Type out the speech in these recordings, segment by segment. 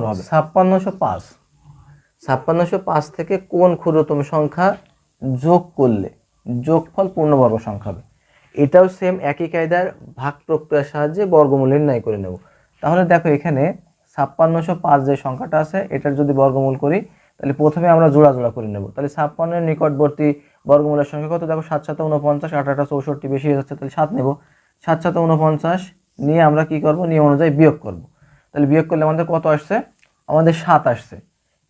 উত্তর হবে 5605। 5605 থেকে কোন ক্ষুদ্রতম সংখ্যা যোগ করলে যোগফল পূর্ণবর্গ সংখ্যা হবে। এটাও সেম একই কায়দার ভাগ প্রক্রিয়ার সাহায্যে বর্গমূল নির্ণয় করে নেব। তাহলে দেখো এখানে 5605 যে সংখ্যাটা আছে এটার যদি বর্গমূল করি তাহলে প্রথমে আমরা জোড়া জোড়া করে নেব। তাহলে 56 এর নিকটবর্তী বর্গমূলের সংখ্যা কত? দেখো 7 7 49, 8 8 64 বেশি হয়ে যাচ্ছে, তাহলে 7 নেব। 7 7 49 নিয়ে আমরা কি করব? নিয়ম অনুযায়ী বিয়োগ করব। তাহলে বিয়োগ করলে আমাদের কত আসছে? আমাদের 7 আসছে।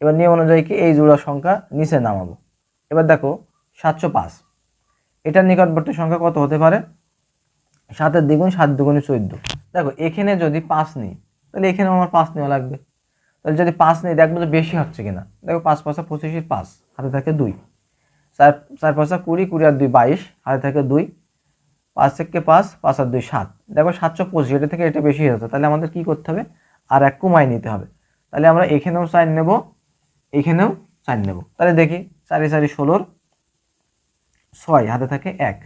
এবার নিয়ম অনুযায়ী কি এই জোড়া সংখ্যা নিচে নামাবো। এবার দেখো 705, এটার নিকটবর্তী সংখ্যা কত হতে পারে? 7 এর দ্বিগুণ, 7 দুগুণে 14। দেখো এখানে যদি 5 নিই তাহলে এখানেও আমার 5 নেওয়া লাগবে। তাহলে যদি 5 নিই দেখবো যে বেশি হচ্ছে কিনা। দেখো 5 5 25, 5 হাতে থাকে 2, 4 4 5 20, 20 আর 2 22, হাতে থাকে 2, 5 থেকে 5, 5 আর 2 7। দেখো 725, এটা থেকে এটা বেশি হয়ে যাচ্ছে, তাহলে আমাদের কি করতে হবে? আর এক কমাই নিতে হবে। তাহলে আমরা এখানেও 4 নেব, এখানেও 4 নেব। তাহলে দেখি 4 4 16, 6 হাতে থাকে 1,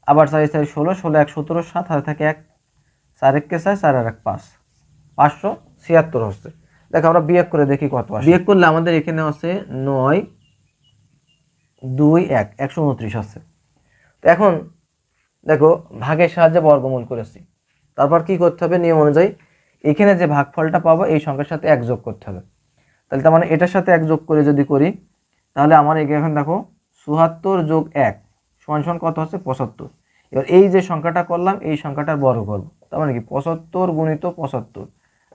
আবার 4 4 16, 16 1 17, 7 হাতে থাকে 1, 4 1 4, 4 আর 1 5, 576 হচ্ছে। দেখো আমরা বিয়োগ করে দেখি কত আসে। বিয়োগ করলে আমাদের এখানে আছে 9 2 1, 129 আছে। তো এখন দেখো ভাগের সাহায্যে বর্গমূল করেছি, তারপর কি করতে হবে? নিয়ম অনুযায়ী এখানে যে ভাগফলটা পাবো এই সংখ্যার সাথে 1 যোগ করতে হবে। তাহলে তার মানে এটার সাথে 1 যোগ করে যদি করি তাহলে আমার এখন দেখো 74 যোগ 1 সমান সমান কত হচ্ছে? 75। এবার এই যে সংখ্যাটা করলাম এই সংখ্যাটার বর্গ করব, তার মানে কি 75 গুণিত 75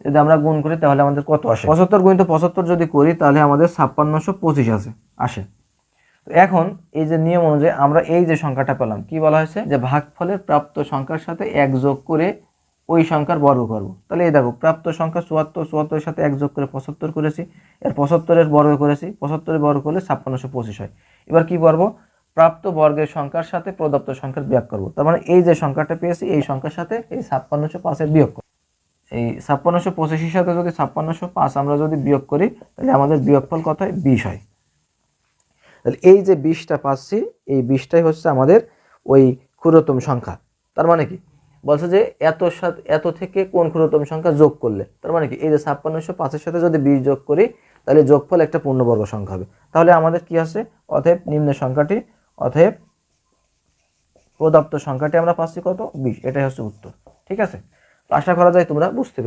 যদি আমরা গুণ করি তাহলে আমাদের কত আসে? 75 গুণিত 75 যদি করি তাহলে আমাদের 5625 আসে। তো এখন এই যে নিয়ম অনুযায়ী আমরা এই যে সংখ্যাটা পেলাম কি বলা হয়েছে? যে ভাগফলের প্রাপ্ত সংখ্যার সাথে 1 যোগ করে ওই সংখ্যার বর্গ করব। তাহলে এই দেখো প্রাপ্ত সংখ্যা 74, 74 এর সাথে 1 যোগ করে 75 করেছি, এর 75 এর বর্গ করেছি, 75 এর বর্গ করলে 5625 হয়। এবার কি করব? প্রাপ্ত বর্গের সংখ্যার সাথে প্রদত্ত সংখ্যার বিয়োগ করব। তার মানে এই যে সংখ্যাটা পেয়েছি এই সংখ্যার সাথে এই 5605 এর বিয়োগ করব। এই 5625 এর সাথে যদি 5605 আমরা যদি বিয়োগ করি তাহলে আমাদের বিয়োগফল কত হয়? 20 হয়। তাহলে এই যে 20টা পাচ্ছি এই 20টাই হচ্ছে আমাদের ওই ক্ষুদ্রতম সংখ্যা। তার মানে কি বলছে যে এত থেকে কোন ক্ষুদ্রতম সংখ্যা যোগ করলে, তার মানে কি এই যে 5605 এর সাথে যদি 20 যোগ করি তাহলে যোগফল একটা পূর্ণবর্গ সংখ্যা হবে। তাহলে আমাদের কি আছে? অতএব নিম্ন সংখ্যাটি, অতএব প্রদত্ত সংখ্যাটি আমরা পাচ্ছি কত? 20। এটাই হচ্ছে উত্তর। ঠিক আছে, আশা করা যায় তোমরা বুঝতে পেরেছো।